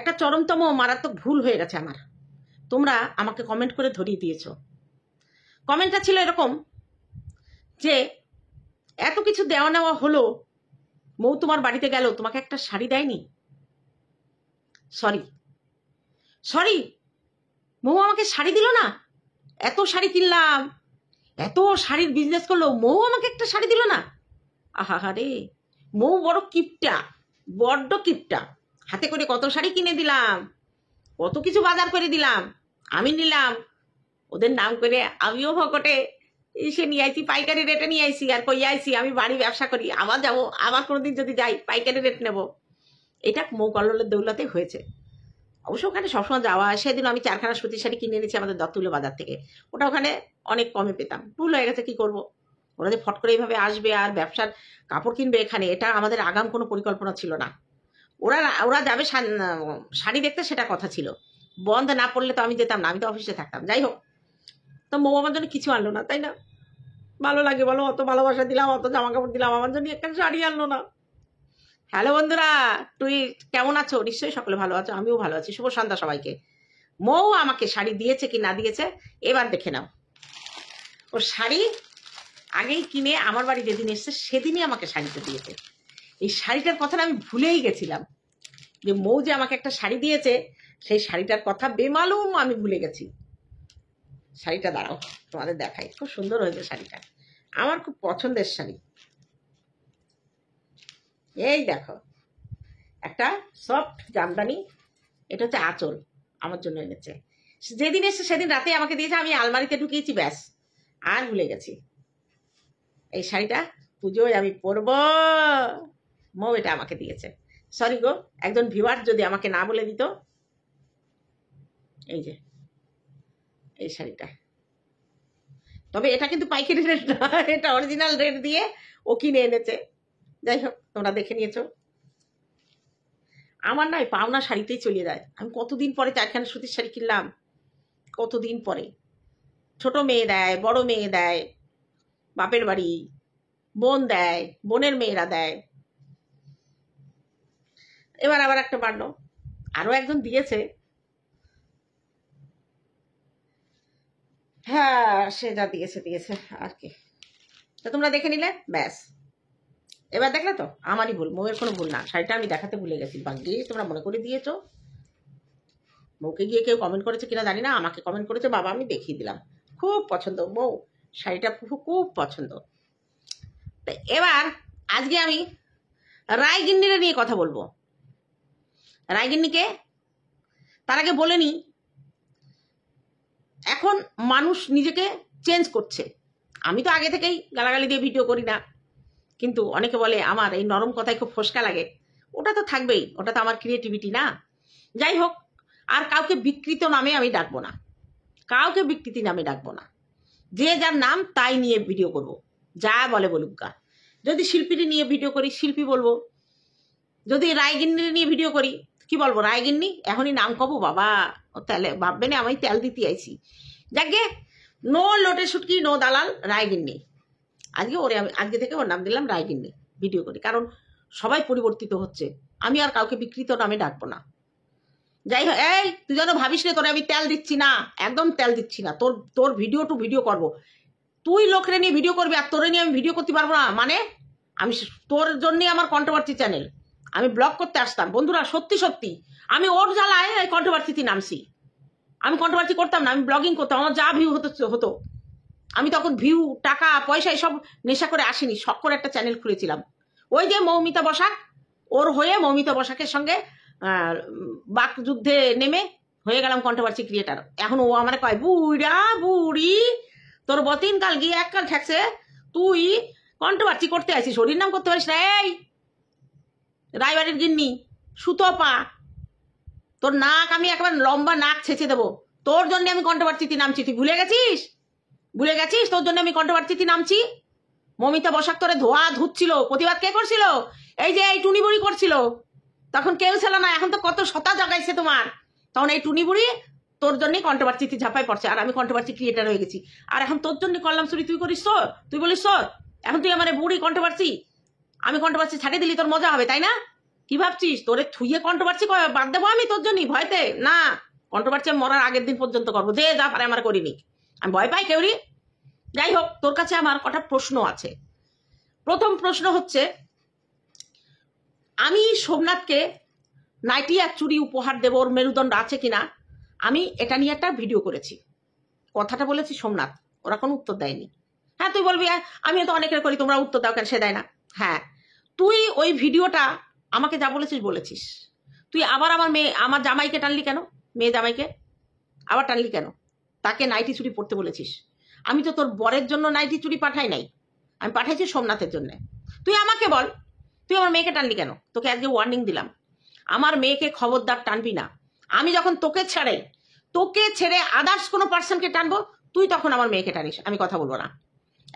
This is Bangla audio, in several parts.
একটা চরমতম মারাত্মক ভুল হয়ে গেছে আমার। তোমরা আমাকে কমেন্ট করে ধরিয়ে দিয়েছো। কমেন্টটা ছিল এরকম যে এত কিছু দেওয়া নেওয়া হলো, মৌ তোমার বাড়িতে গেল, তোমাকে একটা শাড়ি দেয়নি? সরি, মৌ আমাকে শাড়ি দিল না? এত শাড়ি কিনলাম, এত শাড়ির বিজনেস করলো, মৌ আমাকে একটা শাড়ি দিল না? আহা রে, মৌ বড় কিপটা, বড্ড কিপটা। হাতে করে কত শাড়ি কিনে দিলাম, কত কিছু বাজার করে দিলাম, আমি নিলাম ওদের নাম করে। আমিও ভকটে এসে নিয়ে আইছি, পাইকারি রেটে নিয়ে আইছি। আর কই আইছি, আমি বাড়ি ব্যবসা করি, আবার যাবো, আবার কোনোদিন যদি যাই পাইকারি রেট নেব। এটা মৌ কল্লোলের দৌলতে হয়েছে। অবশ্য ওখানে সবসময় যাওয়া, সেদিন আমি 4খানা সুতির শাড়ি কিনে এনেছি আমাদের দত্তগুলো বাজার থেকে। ওটা ওখানে অনেক কমে পেতাম। ভুল হয়ে গেছে, কি করব। ওরা যে ফট করে এইভাবে আসবে আর ব্যবসার কাপড় কিনবে এখানে, এটা আমাদের আগাম কোনো পরিকল্পনা ছিল না। ওরা যাবে শাড়ি দেখতে, সেটা কথা ছিল। বন্ধ না পড়লে তো আমি যেতাম না, আমি তো অফিসে থাকতাম। যাই হোক, তো মৌ আমার জন্য কিছু আনলো না, তাই না? ভালো লাগে বলো? অত ভালোবাসা দিলাম, অত জামা কাপড় দিলাম, আমার জন্য একটা শাড়ি আনলো না। হ্যালো বন্ধুরা, তুই কেমন আছো? নিশ্চয়ই সকলে ভালো আছো, আমিও ভালো আছি। শুভ সন্ধ্যা সবাইকে। মৌ আমাকে শাড়ি দিয়েছে কি না দিয়েছে এবার দেখে নাও। ও শাড়ি আগেই কিনে আমার বাড়ি যেদিন এসছে সেদিনই আমাকে শাড়িটা দিয়েছে। এই শাড়িটার কথা আমি ভুলেই গেছিলাম, যে মৌ যে আমাকে একটা শাড়ি দিয়েছে সেই শাড়িটার কথা বেমালুম আমি ভুলে গেছি। শাড়িটা দাঁড়াও তোমাদের দেখাই, খুব সুন্দর হয়েছে শাড়িটা, আমার খুব পছন্দের শাড়ি। এই দেখো, একটা সফট জামদানি, এটা হচ্ছে আঁচল, আমার জন্য এনেছে। যেদিন এসে সেদিন রাতে আমাকে দিয়েছে, আমি আলমারিতে ঢুকিয়েছি, ব্যাস আর ভুলে গেছি। এই শাড়িটা পুজোয় আমি পরবো, মৌ এটা আমাকে দিয়েছে। সরি গো, একজন ভিউয়ার যদি আমাকে না বলে দিত। এই যে এই শাড়িটা, তবে এটা কিন্তু পাইকারি রেট না, এটা অরিজিনাল রেট দিয়ে ও কিনে এনেছে। যাই হোক, তোমরা দেখে নিয়েছো। আমার নয়, পাওনা শাড়িতেই চলে যায়। আমি কতদিন পরে 4খানা সুতির শাড়ি কিনলাম, কতদিন পরে। ছোট মেয়ে দেয়, বড় মেয়ে দেয়, বাপের বাড়ি বোন দেয়, বোনের মেয়েরা দেয়। এবার আবার একটা বাড়লো, আরো একজন দিয়েছে। হ্যাঁ, সে যা দিয়েছে দিয়েছে আর কি। তো তোমরা দেখে নিলে, ব্যাস। এবার দেখলে তো আমারই ভুল, মৌয়ের কোনো ভুল না। শাড়িটা আমি দেখাতে ভুলে গেছি, বাকি তোমরা মনে করে দিয়েছো। মৌকে গিয়ে কেউ কমেন্ট করেছে কিনা জানি না, আমাকে কমেন্ট করেছে, বাবা আমি দেখিয়ে দিলাম। খুব পছন্দ মৌ, শাড়িটা খুব পছন্দ। তো এবার আজকে আমি রায়গিন্নিরা নিয়ে কথা বলবো। রায়গিন্নিকে তার আগে বলে নি, এখন মানুষ নিজেকে চেঞ্জ করছে। আমি তো আগে থেকেই গালাগালি দিয়ে ভিডিও করি না, কিন্তু অনেকে বলে আমার এই নরম কথায় খুব ফসকা লাগে। ওটা তো থাকবেই, ওটা তো আমার ক্রিয়েটিভিটি না। যাই হোক, আর কাউকে বিকৃত নামে আমি ডাকবো না, কাউকে বিকৃতি নামে ডাকবো না। যে যার নাম তাই নিয়ে ভিডিও করব, যা বলে বলুক গা। যদি শিল্পীটি নিয়ে ভিডিও করি শিল্পী বলবো, যদি রায়গিন্নি নিয়ে ভিডিও করি কি বলবো? রায়গিন্নি। এখনই নাম কবো বাবা, ও তেলে ভাববে না আমি তেল দিতে আইছি। যাকে নো লোটে শুটকি, নো দালাল, রায়গিন্নি। আজকে থেকে ওর নাম দিলাম রায়গিন্নি, ভিডিও করি। কারণ সবাই পরিবর্তিত হচ্ছে, আমি আর কাউকে বিকৃত নামে ডাকবো না। যাই হোক, এই তুই যেন ভাবিস না তোরে আমি তেল দিচ্ছি না, একদম তেল দিচ্ছি না। তোর ভিডিও টু ভিডিও করবো, তুই লোকরে নিয়ে ভিডিও করবি আর তোরে নিয়ে আমি ভিডিও করতে পারবো না? মানে আমি তোর জন্যই আমার কন্ট্রোভার্সি চ্যানেল আমি ব্লগ করতে আসতাম। বন্ধুরা সত্যি সত্যি আমি ওর জ্বালায় এই কন্ট্রোভার্সিতে নামছি। আমি কন্ট্রোভার্সি করতাম না, আমি ব্লগিং করতাম, আমার যা ভিউ হতো। আমি তখন ভিউ, টাকা পয়সা এসব নেশা করে আসিনি, শখ করে একটা চ্যানেল খুলেছিলাম। ওই যে মৌমিতা বসাক, ওর হয়ে মৌমিতা বসাকের সঙ্গে বাক যুদ্ধে নেমে হয়ে গেলাম কন্ট্রোভার্সি ক্রিয়েটার। এখন ও আমার কয়, বুড়া বুড়ি তোর বতিন কাল গিয়ে এককাল ঠেকছে, তুই কন্ট্রোভার্সি করতে আসিস, শরীর নাম করতে পারিস না। এই রায়বাড়ির গিন্নি সুতো পা, তোর নাক আমি একবার লম্বা নাক ছেঁচে দেবো। তোর জন্য আমি কন্ট্রোভার্সিতে নামছি, তুই ভুলে গেছিস? তোর জন্য আমি কন্ট্রোভার্সিতে নামছি। মমিতা বসাক তোরে ধুচ্ছিল, প্রতিবাদ কে করছিল? এই যে এই টুনি বুড়ি করছিল, তখন কেউ ছিল না। এখন তো কত শতা জাগাইছে তোমার, তখন এই টুনি বুড়ি তোর জন্যই কন্ট্রোভার্সিতে ঝাঁপাই পড়ছে, আর আমি কন্ট্রোভার্সি ক্রিয়েটার হয়ে গেছি। আর এখন তোর জন্য করলাম চুরি, তুই করিস তোর, তুই বলিস তোর। এখন তুই আমার বুড়ি কন্ট্রোভার্সি, আমি কন্ট্রোভার্সি ছাড়িয়ে দিলি, তোর মজা হবে তাই না? কি ভাবছিস তোরে থুইয়ে কন্ট্রোভার্সি বাদ দেবো আমি তোর জন্যই ভয়তে? না, কন্ট্রোভার্সি মরার আগের দিন পর্যন্ত করবো, যে যা পারে আমার করিনি, আমি ভয় পাই কেউরি। যাই হোক, তোর কাছে আমার কটা প্রশ্ন আছে। প্রথম প্রশ্ন হচ্ছে, আমি সোমনাথকে নাইটি আর চুরি উপহার দেবো, ওর মেরুদণ্ড আছে কিনা, আমি এটা নিয়ে একটা ভিডিও করেছি, কথাটা বলেছি সোমনাথ, ওরা কোনো উত্তর দেয়নি। হ্যাঁ তুই বলবি আমিও তো অনেকের করি, তোমরা উত্তর দাও কেন, সে দেয় না। হ্যাঁ, তুই ওই ভিডিওটা আমাকে যা বলেছিস, তুই আবার আমার জামাইকে টানলি কেন? মেয়ে জামাইকে আবার টানলি কেন? তাকে নাইটি চুরি পড়তে বলেছিস। আমি তো তোর বরের জন্য নাইটি চুরি পাঠাই নাই, আমি পাঠাইছি সোমনাথের জন্য। তুই আমাকে বল, তুই আমার মেয়েকে টানলি কেন? তোকে আজকে ওয়ার্নিং দিলাম, আমার মেয়েকে খবরদার টানবি না। আমি যখন তোকে ছেড়ে আদার্স কোনো পার্সনকে টানবো, তুই তখন আমার মেয়েকে টানিস, আমি কথা বলবো না।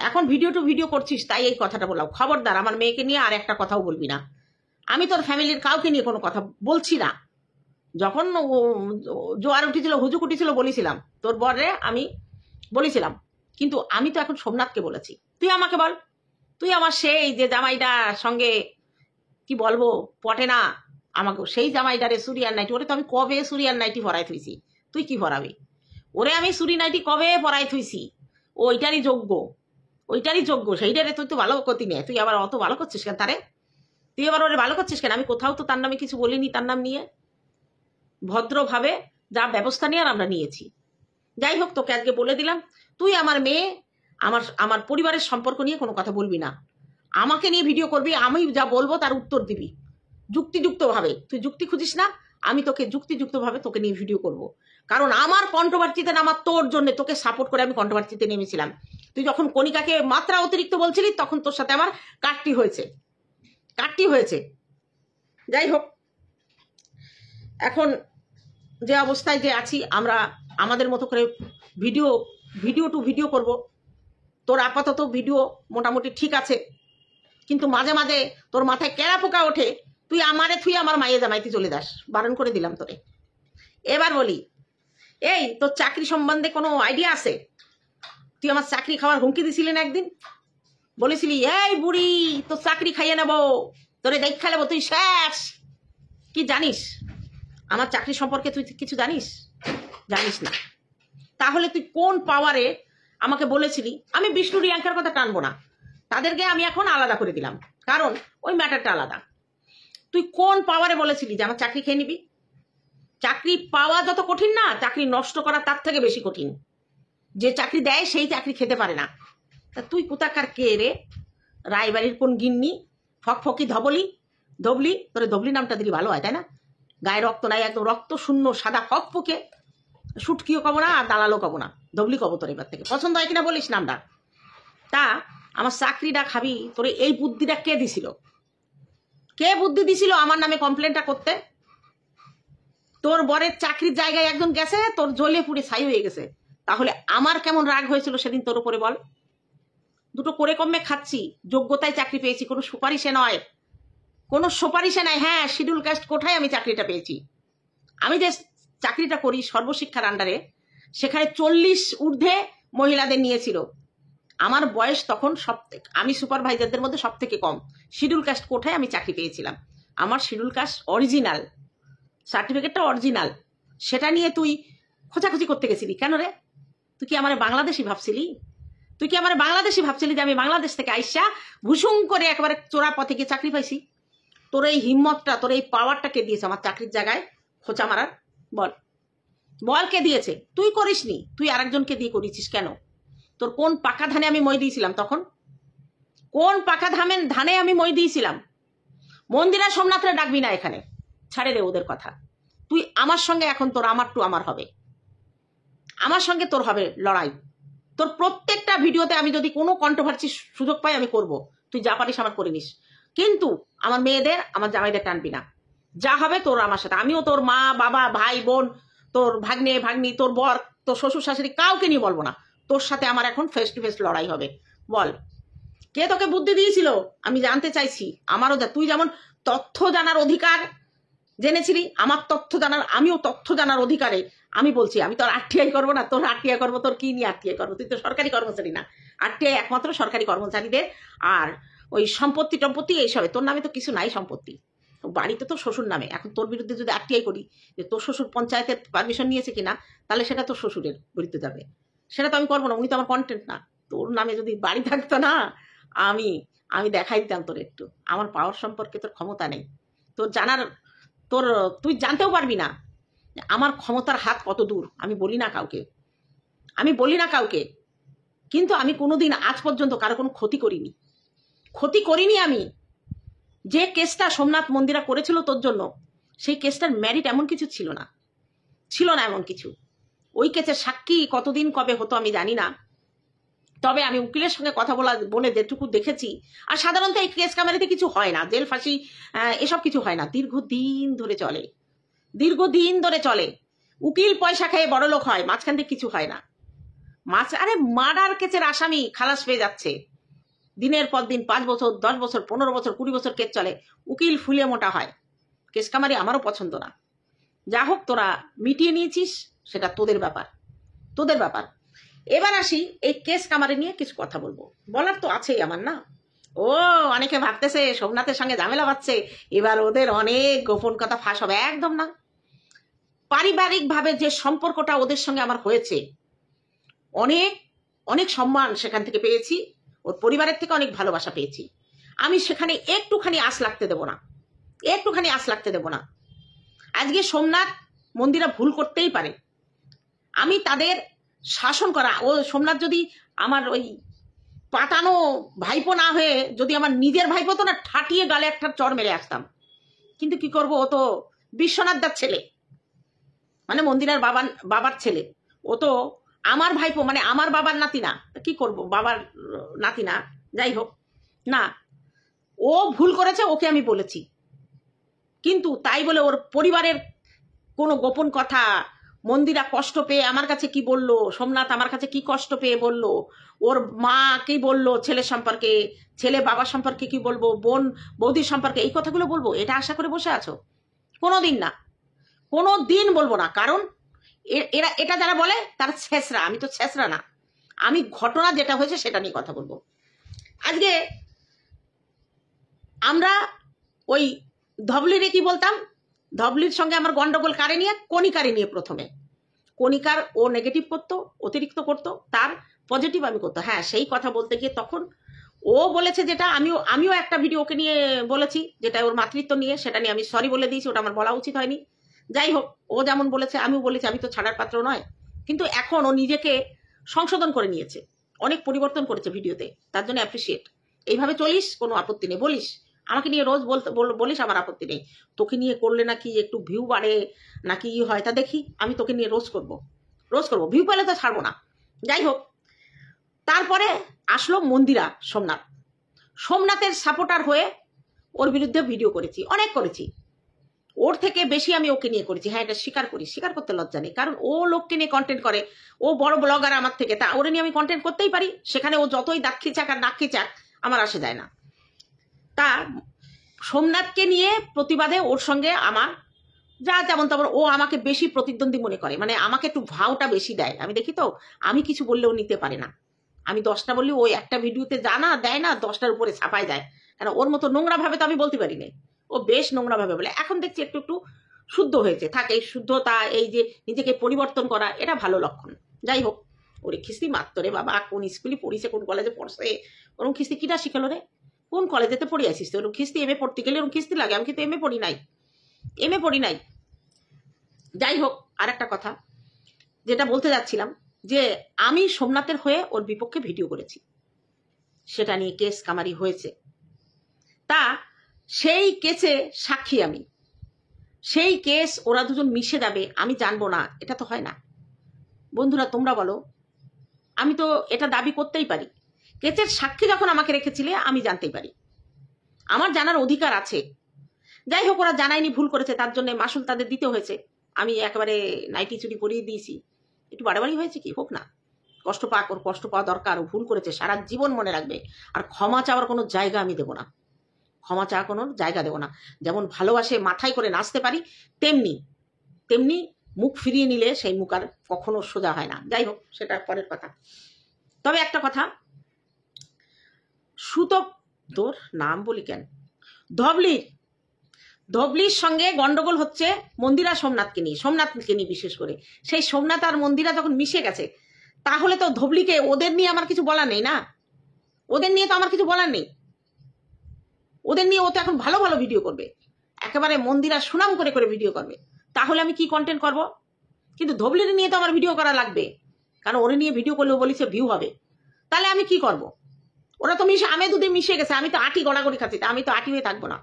এখন ভিডিও টু ভিডিও করছিস তাই এই কথাটা বললাম, খবরদার আমার মেয়েকে নিয়ে আর একটা কথাও বলবি না। আমি তোর ফ্যামিলির কাউকে নিয়ে কোনো কথা বলছি না। যখন জোয়ার উঠেছিল, হুজুক উঠেছিল, বলেছিলাম তোর বরে আমি বলেছিলাম, কিন্তু আমি তো এখন সোমনাথকে বলেছি। তুই আমাকে বল, তুই আমার সেই যে জামাইটার সঙ্গে কি বলবো পটে না আমাকে, সেই জামাইটারে সুরিয়ার নাইটি, ওরে তো আমি কবে সুরিয়ার নাইটি পরাই থুইছি, তুই কি পরাবি? ওরে আমি সুরি নাইটি কবে পরাই থুইছি, ওইটারই যোগ্য, সেইটারে তুই তো ভালো করতি নে, তুই আবার অত ভালো করছিস কেন তারে? তুই আবার ওরে ভালো করছিস কেন? আমি কোথাও তো তার নামে কিছু বলিনি, তার নাম নিয়ে ভদ্রভাবে যা ব্যবস্থা নিয়ে আর আমরা নিয়েছি। যাই হোক, তোকে আজকে বলে দিলাম, তুই আমার মেয়ে, আমার পরিবারের সম্পর্ক নিয়ে কোনো কথা বলবি না। আমাকে নিয়ে ভিডিও করবি, আমি যা বলবো তার উত্তর দিবি যুক্তিযুক্তভাবে। তুই যুক্তি খুঁজিস না, আমি তোকে যুক্তিযুক্তভাবে তোকে নিয়ে ভিডিও করব। কারণ আমার কন্ট্রোভার্সিতে নামা তোর জন্য, তোকে সাপোর্ট করে আমি কন্ট্রোভার্সিতে নেমেছিলাম। তুই যখন কণিকাকে মাত্রা অতিরিক্ত বলছিলি, তখন তোর সাথে আমার কাটটি হয়েছে। যাই হোক, এখন যে অবস্থায় যে আছি, আমরা আমাদের মতো করে ভিডিও টু ভিডিও করব। তোর আপাতত ভিডিও মোটামুটি ঠিক আছে, কিন্তু মাঝে মাঝে তোর মাথায় কেরা পোকা ওঠে, তুই আমারে থুই আমার মাইয়ে জামাইতে চলে যাস, বারণ করে দিলাম তোরে। এবার বলি, এই তোর চাকরি সম্বন্ধে কোনো আইডিয়া আছে? তুই আমার চাকরি খাওয়ার হুমকি দিছিলি না একদিন, বলেছিলি এই বুড়ি তোর চাকরি খাইয়ে নেবো, তোরে দেখা নেবো, তুই শেষ। কি জানিস আমার চাকরি সম্পর্কে? তুই কিছু জানিস না। তাহলে তুই কোন পাওয়ারে আমাকে বলেছিলি? আমি বিষ্ণু রিয়াঙ্কার কথা টানবো না, তাদেরকে আমি এখন আলাদা করে দিলাম, কারণ ওই ম্যাটারটা আলাদা। তুই কোন পাওয়ারে বলেছিলি যে আমার চাকরি খেয়ে নিবি? চাকরি পাওয়া যত কঠিন না, চাকরি নষ্ট করা তার থেকে বেশি কঠিন। যে চাকরি দেয় সেই চাকরি খেতে পারে না। তা তুই কোথাকার কে রে? রায়বাড়ির কোন গিন্নি, ফকফকি ধবলি? তোরে ধবলি নামটা দিলি ভালো হয়, তাই না? গায়ে রক্ত নাই, একদম রক্ত শূন্য সাদা ফকফকে, সুটকিও কব না আর দালালও কব না, ধবলি কব তোর এবার থেকে। পছন্দ হয় কিনা বলিস নামটা। তা আমার চাকরিটা খাবি, তোরে এই বুদ্ধিটা কে দিছিল? কে বুদ্ধি দিছিল আমার নামে কমপ্লেনটা করতে? তোর বরের চাকরির জায়গায় একজন গেছে, তোর জ্বলে পুড়ে ছাই হয়ে গেছে। তাহলে আমার কেমন রাগ হয়েছিল সেদিন তোর উপরে বল? দুটো করে কমে খাচ্ছি, যোগ্যতায় চাকরি পেয়েছি, কোনো সুপারিশে নয়, হ্যাঁ শিডিউল কাস্ট কোঠায় আমি চাকরিটা পেয়েছি। আমি যে চাকরিটা করি সর্বশিক্ষার আন্ডারে, সেখানে 40 ঊর্ধ্বে মহিলাদের নিয়েছিল। আমার বয়স তখন আমি সুপারভাইজারদের মধ্যে সব থেকে কম। শিডিউল কাস্ট কোঠায় আমি চাকরি পেয়েছিলাম। আমার শিডিউল কাস্ট অরিজিনাল, সার্টিফিকেটটা অরিজিনাল, সেটা নিয়ে তুই খোঁজাখুঁজি করতে গেছিলি কেন রে? তুই কি আমার বাংলাদেশি ভাবছিলি যে আমি বাংলাদেশ থেকে আইসা ভুসুং করে একেবারে চোরা পথে গিয়ে চাকরি পাইছি? তোর এই হিম্মতটা, তোর এই পাওয়ারটা কে দিয়েছে আমার চাকরির জায়গায় খোঁচা মারার? বল কে দিয়েছে? তুই করিসনি, তুই আরেকজনকে দিয়ে করেছিস কেন? তোর কোন পাকা ধানে আমি মই দিয়েছিলাম তখন? কোন পাকা ধানে আমি মই দিয়েছিলাম? মন্দিরা সোমনাথরে ডাকবি না এখানে, ছাড়ে রে ওদের কথা। তুই আমার সঙ্গে এখন তোর আমার হবে, আমার সঙ্গে তোর হবে লড়াই। তোর প্রত্যেকটা ভিডিওতে আমি যদি কোনো কন্ট্রোভার্সি সুযোগ পাই আমি করব, তুই যা পারিস আমার করে নিস, কিন্তু আমার মেয়েদের, আমার জামাইদের টানবি না। যা হবে তোর আমার সাথে, আমিও তোর মা বাবা ভাই বোন, তোর ভাগ্নি, তোর বর, তোর শ্বশুর শাশুড়ি, কাউকে নিয়ে বলবো না। তোর সাথে আমার এখন ফেস টু ফেস লড়াই হবে। বল কে তোকে বুদ্ধি দিয়েছিল? আমি জানতে চাইছি। আমারও তুই যেমন তথ্য জানার অধিকার জেনেছিলি, আমার তথ্য জানার, আমিও তথ্য জানার অধিকারে আমি বলছি, আমি তোর আরটিআই করবো না? তোর আরটিআই করবো, তোর কি নিয়ে আরটিআই করবো? তুই তো সরকারি কর্মচারী না। আরটিআই একমাত্র সরকারি কর্মচারীদের, আর ওই সম্পত্তি টম্পত্তি এইসবে, তোর নামে তো কিছু নাই সম্পত্তি। বাড়িতে তো শ্বশুর নামে, এখন তোর বিরুদ্ধে যদি আরটিআই করি যে তোর শ্বশুর পঞ্চায়েতের পারমিশন নিয়েছে কিনা, তাহলে সেটা তোর শ্বশুরের বিরুদ্ধে যাবে। সেটা তো আমি করবো না, উনি তো আমার কন্টেন্ট না। তোর নামে যদি বাড়ি থাকতো না, আমি আমি দেখাই দিতাম তোর একটু আমার পাওয়ার সম্পর্কে। তোর ক্ষমতা নেই, তোর জানার, তুই জানতেও পারবি না আমার ক্ষমতার হাত কত দূর। আমি বলি না কাউকে, কিন্তু আমি কোনোদিন আজ পর্যন্ত কারো কোনো ক্ষতি করিনি। আমি যে কেসটা সোমনাথ মন্দিরা করেছিল তোর জন্য, সেই কেসটার মেরিট এমন কিছু ছিল না এমন কিছু। ওই কেসের সাক্ষী কতদিন কবে হতো আমি জানি না, তবে আমি উকিলের সঙ্গে কথা বলে যেটুকু দেখেছি, আর সাধারণত এই কেস কামারিতে কিছু হয় না, জেল ফাঁসি এসব কিছু হয় না, দীর্ঘদিন ধরে চলে। উকিল পয়সা খেয়ে বড় লোক হয়, মাঝখান থেকে কিছু হয় না। আরে মার্ডার কেসের আসামি খালাস পেয়ে যাচ্ছে দিনের পর দিন, 5 বছর 10 বছর 15 বছর 20 বছর কেস চলে, উকিল ফুলে মোটা হয়। কেস কামারি আমারও পছন্দ না। যা হোক, তোরা মিটিয়ে নিয়েছিস, সেটা তোদের ব্যাপার। এবার আসি এই কেস কামারি নিয়ে কিছু কথা বলবো, বলার তো আছেই আমার, না? অনেকে ভাবতেছে সোমনাথের সঙ্গে ঝামেলা পাচ্ছে, এবার ওদের অনেক গোপন কথা ফাঁস হবে। একদম না। পারিবারিক ভাবে যে সম্পর্কটা ওদের সঙ্গে আমার হয়েছে, অনেক অনেক সম্মান সেখান থেকে পেয়েছি, ওর পরিবারের থেকে অনেক ভালোবাসা পেয়েছি। আমি সেখানে একটুখানি আঁচ লাগতে দেব না। আজকে সোমনাথ মন্দিরা ভুল করতেই পারে, আমি তাদের শাসন করা, সোমনাথ যদি আমার ওই পাতানো ভাইপো না হয়ে যদি আমার নিজের ভাইপো তো না, ঠাটিয়ে গালে একটা চড় মেরে আসতাম। কিন্তু কি করব, ও তো বিশ্বনাথ দার ছেলে, মানে মন্দিরার বাবার ছেলে। ও তো আমার ভাইপো, মানে আমার বাবার নাতি না। কি করব, বাবার নাতি না, যাই হোক না। ও ভুল করেছে, ওকে আমি বলেছি, কিন্তু তাই বলে ওর পরিবারের কোনো গোপন কথা, মন্দিরা কষ্ট পেয়ে আমার কাছে কি বললো, সোমনাথ আমার কাছে কি কষ্ট পেয়ে বললো, ওর মা কি বললো ছেলে সম্পর্কে, ছেলে বাবা সম্পর্কে কি বলবো, বোন বৌদির সম্পর্কে এই কথাগুলো বলবো, এটা আশা করে বসে আছো? কোনোদিন বলবো না। কারণ এটা যারা বলে তারা ছেঁচড়া, আমি তো ছেঁচড়া না। আমি ঘটনা যেটা হয়েছে সেটা নিয়ে কথা বলবো। আজকে আমরা ওই ধবলিরে কি বলতাম, ধবলির সঙ্গে আমার গন্ডগোল কারে নিয়ে, কণিকারে নিয়ে। প্রথমে কণিকার ও নেগেটিভ করতো, অতিরিক্ত করতো, তার পজিটিভ আমি করতো। হ্যাঁ, সেই কথা বলতে গিয়ে তখন ও বলেছে যেটা, আমিও একটা ভিডিও ওকে নিয়ে বলেছি, যেটা ওর মাতৃত্ব নিয়ে, সেটা নিয়ে আমি সরি বলে দিয়েছি, ওটা আমার বলা উচিত হয়নি। যাই হোক, ও যেমন বলেছে আমিও বলেছি, আমি তো ছাড়ার পাত্র নয়। কিন্তু এখন ও নিজেকে সংশোধন করে নিয়েছে, অনেক পরিবর্তন করেছে ভিডিওতে, তার জন্য অ্যাপ্রিসিয়েট। এইভাবে চলিস, কোনো আপত্তি নেই, বলিস আমাকে নিয়ে রোজ বলিস, আমার আপত্তি নেই। তোকে নিয়ে করলে নাকি একটু ভিউ বাড়ে নাকি হয়, তা দেখি। আমি তোকে নিয়ে রোজ করবো, ভিউ পেলে তো ছাড়বো না। যাই হোক, তারপরে আসলো মন্দিরা সোমনাথের সাপোর্টার হয়ে ওর বিরুদ্ধে ভিডিও করেছি, অনেক করেছি। ওর থেকে বেশি আমি ওকে নিয়ে করেছি। হ্যাঁ, এটা স্বীকার করতে লজ্জা নেই, কারণ ও লোককে নিয়ে কন্টেন্ট করে, ও বড় ব্লগার আমার থেকে, তা ওরে নিয়ে আমি কন্টেন্ট করতেই পারি। সেখানে ও যতই দাগ খিচাক আর নাক খিচাক আমার আসে যায় না। তা সোমনাথকে নিয়ে প্রতিবাদে ওর সঙ্গে আমার যা যেমন তেমন, ও আমাকে বেশি প্রতিদ্বন্দ্বী মনে করে, মানে আমাকে একটু ভাওটা বেশি দেয়। আমি দেখি তো, আমি কিছু বললেও নিতে পারে না। আমি 10টা বললি ওই একটা ভিডিওতে দেয় না, 10টার উপরে ছাপায় যায়। কারণ ওর মতো নোংরা ভাবে তো আমি বলতে পারি না, ও বেশ নোংরা ভাবে বলে। এখন দেখছি একটু একটু শুদ্ধ হয়েছে, থাকে এই শুদ্ধতা, এই যে নিজেকে পরিবর্তন করা, এটা ভালো লক্ষণ। যাই হোক, ওরে খিস্তি মাত্তরে বাবা, কোন স্কুলে পড়িছে, কোন কলেজে পড়ছে, ওরকম খিস্তি কিটা শিখালো রে? কোন কলেজেতে পড়ি আসিস তো ওরকম খিস্তি? এমএ পড়তে গেলে ওরকম খিস্তি লাগে? আমি কিন্তু এমএ পড়ি নাই। যাই হোক, আর একটা কথা যেটা বলতে যাচ্ছিলাম, যে আমি সোমনাথের হয়ে ওর বিপক্ষে ভিডিও করেছি, সেটা নিয়ে কেস কামারি হয়েছে। তা সেই কেসে সাক্ষী আমি, সেই কেস ওরা দুজন মিশে যাবে আমি জানবো না, এটা তো হয় না। বন্ধুরা তোমরা বলো, আমি তো এটা দাবি করতেই পারি। কেসের সাক্ষী যখন আমাকে রেখেছিলে আমি জানতেই পারি, আমার জানার অধিকার আছে। যাই হোক, ওরা জানায়নি, ভুল করেছে, তার জন্য মাসুল তাদের দিতে হয়েছে। আমি একেবারে নাইটি চুরি করিয়ে দিয়েছি, একটু বাড়াবাড়ি হয়েছে, কি হোক না, কষ্ট পাক, ওর কষ্ট পাওয়া দরকার। ও ভুল করেছে, সারা জীবন মনে রাখবে। আর ক্ষমা চাওয়ার কোনো জায়গা আমি দেবো না, ক্ষমা চাওয়ার কোনো জায়গা দেবো না। যেমন ভালোবাসে মাথায় করে নাচতে পারি, তেমনি মুখ ফিরিয়ে নিলে সেই মুখ আর কখনো সোজা হয় না। যাই হোক, সেটা পরের কথা। তবে একটা কথা, সুতপ, তোর নাম বলি কেন, ধবলির সঙ্গে গন্ডগোল হচ্ছে মন্দিরা সোমনাথকে নিয়ে বিশেষ করে। সেই সোমনাথ আর মন্দিরা যখন মিশে গেছে, তাহলে তো ধবলিকে ওদের নিয়ে আমার কিছু বলার নেই না, ওদের নিয়ে তো আমার কিছু বলার নেই। ওদের নিয়ে ও তো এখন ভালো ভালো ভিডিও করবে, একেবারে মন্দিরা সুনাম করে করে ভিডিও করবে। তাহলে আমি কি কন্টেন্ট করব? কিন্তু ধবলির নিয়ে তো আমার ভিডিও করা লাগবে, কারণ ওরে নিয়ে ভিডিও করলেও বলিছে ভিউ হবে। তাহলে আমি কি করব? ওরা তো আমে দুধে মিশে গেছে, আমি তো আটি গড়াগড়ি খাচ্ছি, আমি তো আটি হয়ে থাকবো না।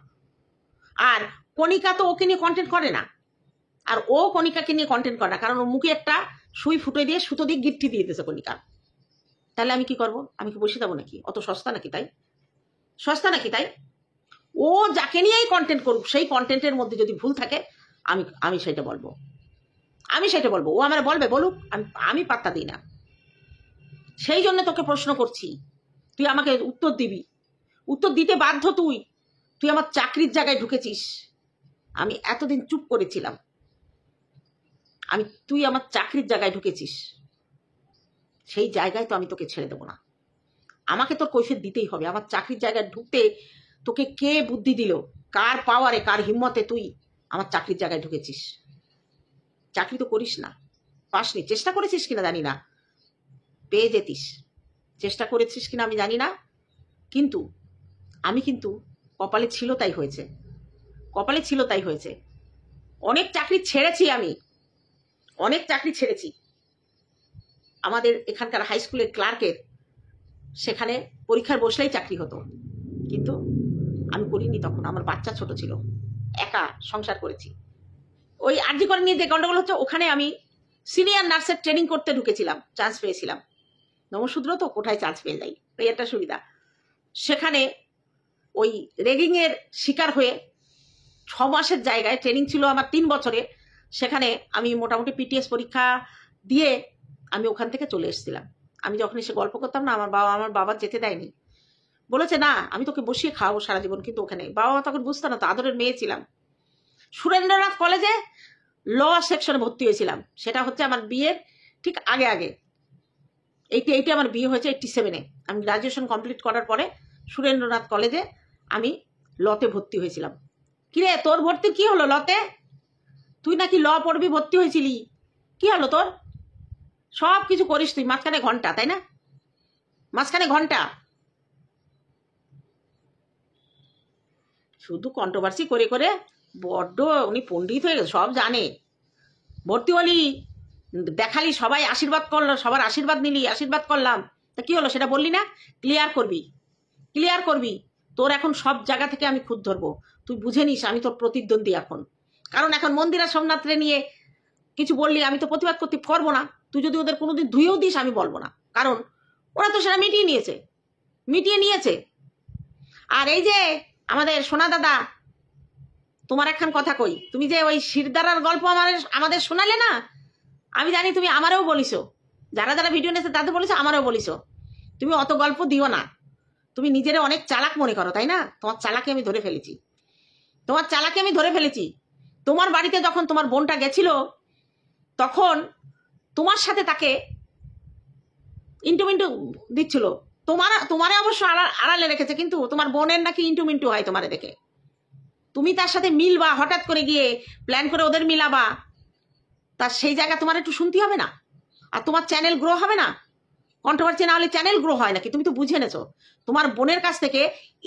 আর কণিকা তো ওকে নিয়ে কন্টেন্ট করে না, আর ও কণিকাকে নিয়ে কন্টেন্ট করে না, কারণ ওর মুখে একটা সুই ফুটে দিয়ে সুতো দিয়ে গিট্টি দিয়ে দিয়েছে কণিকা। তাহলে আমি কি করব? আমি কি বসে যাবো নাকি? অত সস্তা নাকি তাই? সস্তা নাকি তাই? ও যাকে নিয়েই কন্টেন্ট করুক, সেই কন্টেন্টের মধ্যে যদি ভুল থাকে আমি সেটা বলবো, ও আমার বলবে, বলুক, আমি পাত্তা দিই না। সেই জন্য তোকে প্রশ্ন করছি, তুই আমাকে উত্তর দিবি, উত্তর দিতে বাধ্য তুই আমার চাকরির জায়গায় ঢুকেছিস। আমি এতদিন চুপ করেছিলাম, তুই আমার চাকরির জায়গায় ঢুকেছিস, সেই জায়গায় তো আমি তোকে ছেড়ে দেবো না। আমাকে তোর কৈফিয়ত দিতেই হবে। আমার চাকরির জায়গায় ঢুকতে তোকে কে বুদ্ধি দিল? কার পাওয়ারে, কার হিম্মতে তুই আমার চাকরির জায়গায় ঢুকেছিস? চাকরি তো করিস না, পাসনি, চেষ্টা করেছিস কিনা জানি না, পেয়ে যেতিস, চেষ্টা করেছিস কিনা আমি জানি না। কিন্তু আমি কপালে ছিল তাই হয়েছে। অনেক চাকরি ছেড়েছি, অনেক চাকরি ছেড়েছি। আমাদের এখানকার হাই স্কুলের ক্লার্কের, সেখানে পরীক্ষায় বসলেই চাকরি হতো, কিন্তু আমি করিনি। তখন আমার বাচ্চা ছোট ছিল, একা সংসার করেছি। ওই আরজি করে নিয়ে যে গন্ডগোল হচ্ছে, ওখানে আমি সিনিয়র নার্সের ট্রেনিং করতে ঢুকেছিলাম, চান্স পেয়েছিলাম। নমশূদ্র তো কোথায় চান্স পেয়ে যাই, এই একটা সুবিধা। সেখানে ওই রেগিংয়ের শিকার হয়ে 6 মাসের জায়গায় ট্রেনিং ছিল আমার 3 বছরে। সেখানে আমি মোটামুটি পিটিএস পরীক্ষা দিয়ে আমি ওখান থেকে চলে এসেছিলাম। আমি যখন এসে গল্প করতাম না, আমার বাবা যেতে দেয়নি, বলেছে না আমি তোকে বসিয়ে খাওয়াবো সারা জীবন। কিন্তু ওখানে বাবা তখন বুঝতো না তো, আদরের মেয়ে ছিলাম। সুরেন্দ্রনাথ কলেজে ল সেকশনে ভর্তি হয়েছিলাম, সেটা হচ্ছে আমার বিয়ের ঠিক আগে 88 আমার বিয়ে হয়েছে 87-এ। আমি গ্রাজুয়েশন কমপ্লিট করার পরে সুরেন্দ্রনাথ কলেজে আমি লতে ভর্তি হয়েছিলাম। কিরে তোর ভর্তি কি হলো লতে? তুই নাকি ল পড়বি, ভর্তি হয়েছিলি, কি হলো তোর? সব কিছু করিস তুই, মাঝখানে ঘন্টা, তাই না? মাঝখানে ঘন্টা শুধু কন্ট্রোভার্সি করে করে বড্ড উনি পণ্ডিত হয়ে গেছে, সব জানে। ভর্তি হলি, দেখালি, সবাই আশীর্বাদ করলো, সবার আশীর্বাদ নিলি, আশীর্বাদ করলাম, তা কি হলো সেটা বললি না? ক্লিয়ার করবি। তোর এখন সব জায়গা থেকে আমি খুদ ধরবো, তুই বুঝে নিস আমি তোর প্রতিদ্বন্দ্বী এখন। কারণ এখন মন্দিরা সোমনাথরে নিয়ে কিছু বললি, আমি তো প্রতিবাদ করতে পারবো না। তুই যদি ওদের কোনোদিন ধুয়েও দিস আমি বলবো না, কারণ ওরা তো সেটা মিটিয়ে নিয়েছে। আর এই যে আমাদের সোনা দাদা, তোমার একখান কথা কই, তুমি যে ওই শিরদারার গল্প আমাদের শোনালে না, আমি জানি তুমি আমারও বলিছো, যারা যারা ভিডিও নিয়েছে তাদের বলিছো, আমারও বলিছো। তুমি অত গল্প দিও না, তুমি নিজেরে অনেক চালাক মনে করো, তাই না? তোমার চালাকে আমি ধরে ফেলেছি। তোমার বাড়িতে যখন তোমার বোনটা গেছিল, তখন তোমার সাথে তাকে ইন্টু দিচ্ছিল। তোমারে অবশ্য আড়ালে রেখেছে, কিন্তু তোমার বোনের নাকি ইন্টু হয় তোমারে দেখে। তুমি তার সাথে মিলবা, হঠাৎ করে গিয়ে প্ল্যান করে ওদের মিলাবা, তার সেই জায়গা তোমার একটু শুনতে হবে না? আর তোমার চ্যানেল গ্রো হবে না? কন্ট্রোভার্সি না হলে চ্যানেল গ্রো হয় নাকি? তুমি তো বুঝে নেছো, তোমার বোনের কাছ থেকে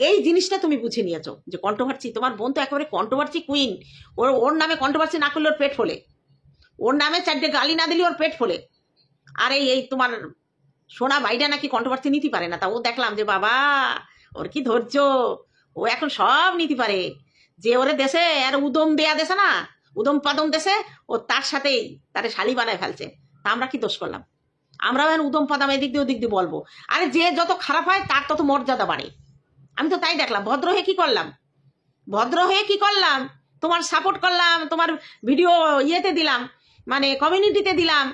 এই জিনিসটা তুমি বুঝে নিয়েছো যে কন্ট্রোভার্সি। তোমার বোন তো একেবারে কন্ট্রোভার্সি কুইন। ওর নামে কন্ট্রোভার্সি না করলে ওর পেট ফোলে, ওর নামে 4টে গালি না দিলে ওর পেট ফোলে। আর এই তোমার সোনা ভাইটা নাকি কন্ট্রোভার্সি নিতে পারে না, তা ও দেখলাম যে বাবা ওর কি ধৈর্য, ও এখন সব নিতে পারে। যে ওরে দেশে আর উদম দেয়া দেশে না, উদম পাদম দেশে, ও তার সাথেই তারে শালি বানায় ফেলছে। তা আমরা কি দোষ করলাম? আমরাও এখন উদম পাদাম এদিক দিয়ে ওদিক দিয়ে বলবো? আরে যে যত খারাপ হয় তার তত মর্যাদা বাড়ে। আমি তো তাই দেখলাম। ভদ্র হয়ে কি করলাম? তোমার সাপোর্ট করলাম, তোমার ভিডিও ইয়েতে দিলাম, মানে কমিউনিটিতে দিলাম,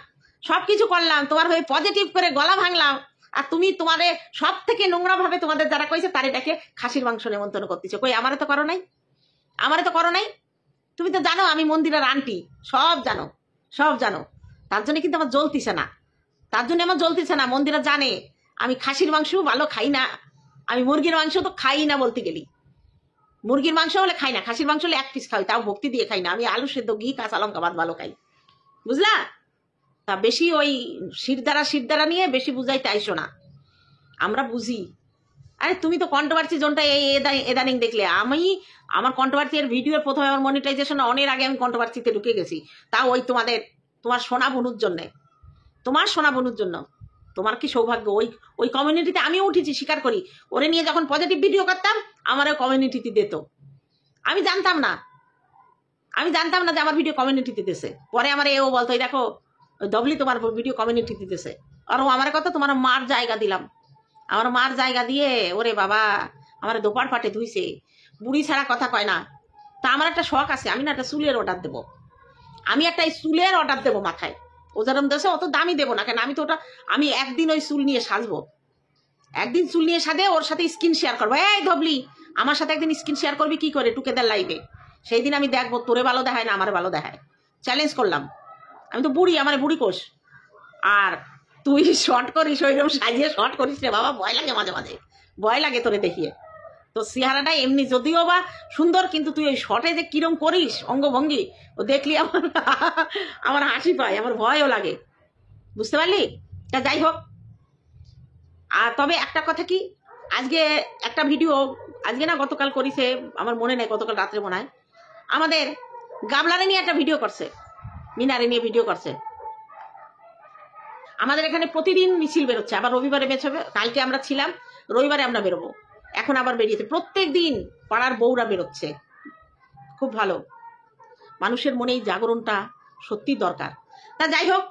সব কিছু করলাম, তোমার হয়ে পজিটিভ করে গলা ভাঙলাম। আর তুমি তোমারে সব থেকে নোংরা ভাবে তোমাদের যারা কইছে তার এটাকে খাসির মাংস নেমন্তন্ন করতেছো। কই আমারে তো করো নাই। তুমি তো জানো আমি মন্দিরের আন্টি, সব জানো। তার জন্য কিন্তু আমার জ্বলতিছে না। মন্দিরা জানে আমি খাসির মাংস ভালো খাই না, আমি মুরগির মাংস তো খাই না বলতে গেলি। মুরগির মাংস হলে খাই না, খাসির মাংস হলে 1 পিস খাই, তাও ভক্তি দিয়ে খাই না। আমি আলু সেদ্ধ, ঘি, কাঁচা লঙ্কা ভাত ভালো খাই, বুঝলা? তা বেশি ওই শিরদারা নিয়ে বেশি বুঝাইতে আইসো না, আমরা বুঝি। আরে তুমি তো কন্ট্রোভার্সি জোনটা এদানিং দেখলে। আমার কন্ট্রোভার্সি এর ভিডিওর প্রথমে আমার মনিটাইজেশন অনেক আগে আমি কন্ট্রোভার্সিতে ঢুকে গেছি, তাও ওই তোমার সোনা বনুর জন্য, তোমার কি সৌভাগ্য। ওই কমিউনিটিতে আমিও উঠেছি, স্বীকার করি। ওরে নিয়ে যখন পজিটিভ ভিডিও করতাম আমার ওই কমিউনিটিতে দিত, আমি জানতাম না যে আমার ভিডিও কমিউনিটিতে দিতেছে। পরে আমার এও বলতো, এই দেখো ডবলি তোমার ভিডিও কমিউনিটিতে দিতেছে। আর আমার কথা, তোমার মার জায়গা দিলাম, আমার মার জায়গা দিয়ে ওরে বাবা আমার দোপার ফাটে ধুইছে, বুড়ি ছাড়া কথা কয় না। তা আমার একটা শখ আছে, আমি না একটা চুলের অর্ডার দেবো, মাথায়। ও যেরকম দেশে অত দামি দেবো না কেন, আমি একদিন ওই চুল নিয়ে সাজবো, সাজে ওর সাথে স্ক্রিন শেয়ার করবো। এই ধবলি, আমার সাথে একদিন স্ক্রিন শেয়ার করবি কি করে টুকেদার লাইভে, সেই দিন আমি দেখবো তোরে ভালো দেখায় না আমার ভালো দেখায়। চ্যালেঞ্জ করলাম, আমি তো বুড়ি, আমার বুড়ি কোষ। আর তুই শর্ট করিস, ওইরকম সাজিয়ে শর্ট করিস রে বাবা, ভয় লাগে, মাঝে মাঝে ভয় লাগে তোরে দেখিয়ে। তো চেহারাটা এমনি যদিও বা সুন্দর, কিন্তু তুই ওই শর্টে যে কিরম করিস অঙ্গভঙ্গি, ও দেখলি আমার হাসি পায়, আমার ভয়ও লাগে, বুঝতে পারলি? তা যাই হোক, আর তবে একটা কথা কি, আজকে একটা ভিডিও, আজকে না গতকাল করিছে, আমার মনে নেই, গতকাল রাত্রে মনে হয়, আমাদের গাবলারে নিয়ে একটা ভিডিও করছে, মিনারে নিয়ে ভিডিও করছে। আমাদের এখানে প্রতিদিন মিছিল বেরোচ্ছে, আবার রবিবারে বেরোবে, কালকে আমরা ছিলাম, রবিবারে আমরা বেরোবো, এখন আবার বেরিয়েছে। প্রত্যেক দিন পাড়ার বউরা বেরোচ্ছে, খুব ভালো। মানুষের মনে এই জাগরণটা সত্যি দরকার। তা যাই হোক,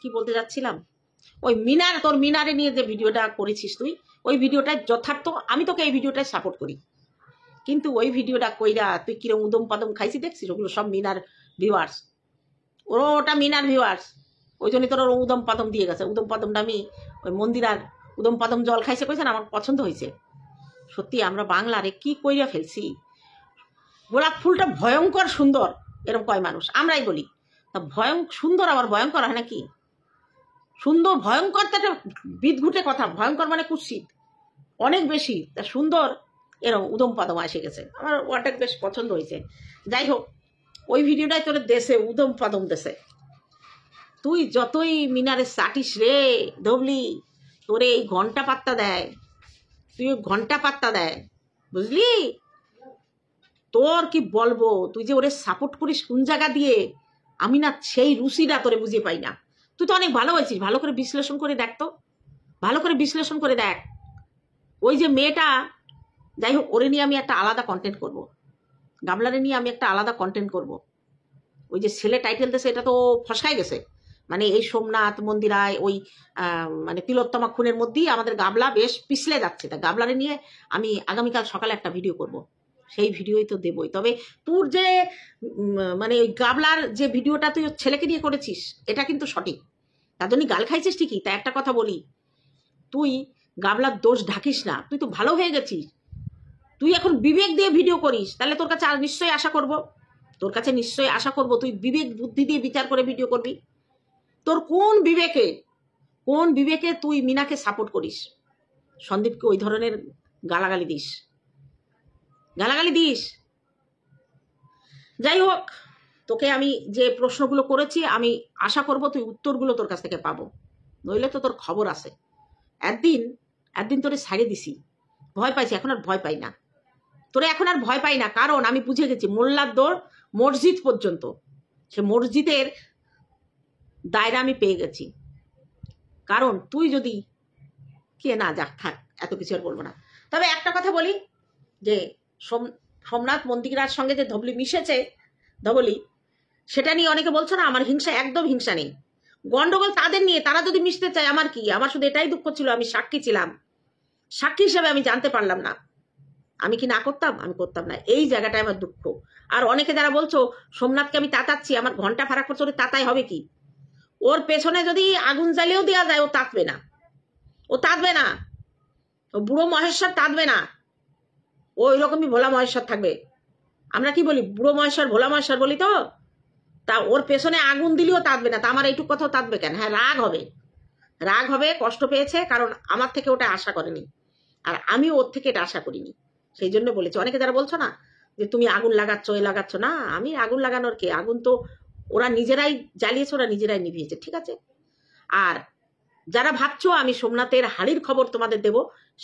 কি বলতে যাচ্ছিলাম, ওই তোর মিনারে নিয়ে যে ভিডিওটা করেছিস তুই, ওই ভিডিওটাই যথার্থ, আমি তোকে এই ভিডিওটাই সাপোর্ট করি। কিন্তু ওই ভিডিওটা কইরা তুই কিরম উদম পাদম খাইছি দেখছিস, ওগুলো সব মিনার ভিউয়ার্স, ওটা মিনার ভিউয়ার্স, ওই জন্যই তোর উদম পাদম দিয়ে গেছে। উদম পাদমটা আমি ওই মন্দিরার উদম পাদম জল খাইছে কইছেন, আমার পছন্দ হয়েছে। সত্যি আমরা বাংলারে কি কইরা ফেলছি। গোলাপ ফুলটা ভয়ঙ্কর সুন্দর, এরকম কয় মানুষ, আমরাই বলি। তা সুন্দর আবার ভয়ঙ্কর হয় নাকি? সুন্দর ভয়ঙ্কর তো একটা বিদঘুটে কথা, ভয়ঙ্কর মানে কুৎসিত অনেক বেশি। তা সুন্দর এরকম উদম পাদম এসে গেছে, আমার ওটা বেশ পছন্দ হয়েছে। যাই হোক, ওই ভিডিওটাই তোর দেশে উদম পাদম দেশে, তুই যতই মিনারে চাটিস রে ধবলি, তোরে এই ঘন্টা পাত্তা দেয়, বুঝলি? তোর কি বলবো, তুই যে ওরে সাপোর্ট করিস কোন জায়গা দিয়ে, আমি না সেই রুচিটা তোরে বুঝে পাই না। তুই তো অনেক ভালো হয়েছিস, ভালো করে বিশ্লেষণ করে দেখ তো, ওই যে মেয়েটা, যাই হোক, ওরে নিয়ে আমি একটা আলাদা কন্টেন্ট করব, গামলারে নিয়ে আমি একটা আলাদা কন্টেন্ট করব। ওই যে ছেলে টাইটেল দিয়েছে, এটা তো ফসকাই গেছে, মানে এই সোমনাথ মন্দিরায় ওই মানে তিলোত্তমা খুনের মধ্যেই আমাদের গাবলা বেশ পিছলে যাচ্ছে। তা গাবলারে নিয়ে আমি আগামীকাল সকালে একটা ভিডিও করব, সেই ভিডিওই তো দেবই। তবে তোর যে মানে ওই গাবলার যে ভিডিওটা তুই ছেলেকে নিয়ে করেছিস, এটা কিন্তু সঠিক, তার জন্য গাল খাইছিস ঠিকই। তা একটা কথা বলি, তুই গাবলার দোষ ঢাকিস না, তুই তো ভালো হয়ে গেছিস। তুই এখন বিবেক দিয়ে ভিডিও করিস, তাহলে তোর কাছে নিশ্চয়ই আশা করব তুই বিবেক বুদ্ধি দিয়ে বিচার করে ভিডিও করবি। তোর কোন বিবেকে তুই মিনাকে সাপোর্ট করিস, সন্দীপকে ওই ধরনের গালাগালি দিস? যাই হোক, তোকে আমি যে প্রশ্নগুলো করেছি, আমি আশা করব তুই উত্তরগুলো তোর কাছ থেকে পাবো, নইলে তো তোর খবর আছে। একদিন তোরে ছাড়িয়ে দিছি, ভয় পাইছি, এখন আর ভয় পাই না, কারণ আমি বুঝে গেছি মোল্লার দৌড় মসজিদ পর্যন্ত, সে মসজিদের দায়রা আমি পেয়ে গেছি। কারণ তুই যদি থাক, এত কিছু আর বলবো না। তবে একটা কথা বলি, যে সোমনাথ মন্দিরার সঙ্গে যে ধবলি মিশেছে, সেটা নিয়ে অনেকে বলছো না, আমার একদম হিংসা নেই। গন্ডগোল তাদের নিয়ে, তারা যদি মিশতে চায় আমার কি, আমার শুধু এটাই দুঃখ ছিল, আমি সাক্ষী ছিলাম, সাক্ষী হিসেবে আমি জানতে পারলাম না। আমি কি না করতাম? আমি করতাম না, এই জায়গাটায় আমার দুঃখ। আর অনেকে যারা বলছো সোমনাথকে আমি তাতাচ্ছি, আমার ঘন্টা ফারাক করছে, ওর তাতাই হবে কি? ওর পেছনে যদি আগুন জ্বালিয়েও দেওয়া যায়, ও তাতবে না, ও বুড়ো মহেশ্বর তাতবে না, ও ওই রকমই ভোলা মহেশ্বর থাকবে। আমরা কি বলি, বুড়ো মহেশ্বর ভোলা মহেশ্বর বলি তো। তা ওর পেছনে আগুন দিলেও তাতবে না। তা আমার এইটুক কথাও তাতবে কেন? হ্যাঁ, রাগ হবে, কষ্ট পেয়েছে, কারণ আমার থেকে ওটা আশা করেনি, আর আমি ওর থেকে এটা আশা করিনি। সেই জন্য বলেছি। অনেকে যারা বলছো না যে তুমি আগুন লাগাচ্ছ এ লাগাচ্ছ, না আমি আগুন লাগানোর কে, আগুন তো ওরা নিজেরাই জ্বালিয়েছে, ওরা নিজেরাই নিভিয়েছে, ঠিক আছে। আর যারা ভাবছো আমি সোমনাথের হাড়ির খবর তোমাদের দেব,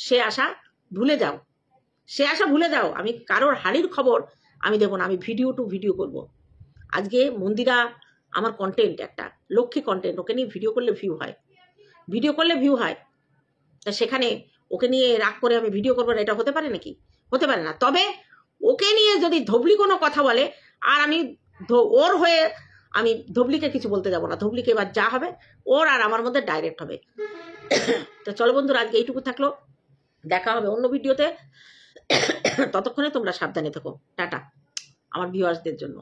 সে আশা ভুলে যাও, সে আশা ভুলে যাও। আমি কারোর হাড়ির খবর আমি দেবো না, আমি ভিডিও টু ভিডিও করব। আজকে মন্দিরা আমার কন্টেন্ট, একটা লক্ষ্মী কন্টেন্ট, ওকে নিয়ে ভিডিও করলে ভিউ হয়, ভিডিও করলে ভিউ হয়। তা সেখানে ওকে নিয়ে রাগ করে আমি ভিডিও করবো না, এটা হতে পারে নাকি? হতে পারে না। তবে ওকে নিয়ে যদি ধবলি কোনো কথা বলে, আর আমি ওর হয়ে আমি ধবলিকে কিছু বলতে যাব না। ধবলিকে এবার যা হবে ওর আর আমার মধ্যে ডাইরেক্ট হবে। তো চলো বন্ধুরা, আজকে এইটুকু থাকলো, দেখা হবে অন্য ভিডিওতে। ততক্ষণে তোমরা সাবধানে থেকো। টাটা আমার ভিউয়ার্সদের জন্য।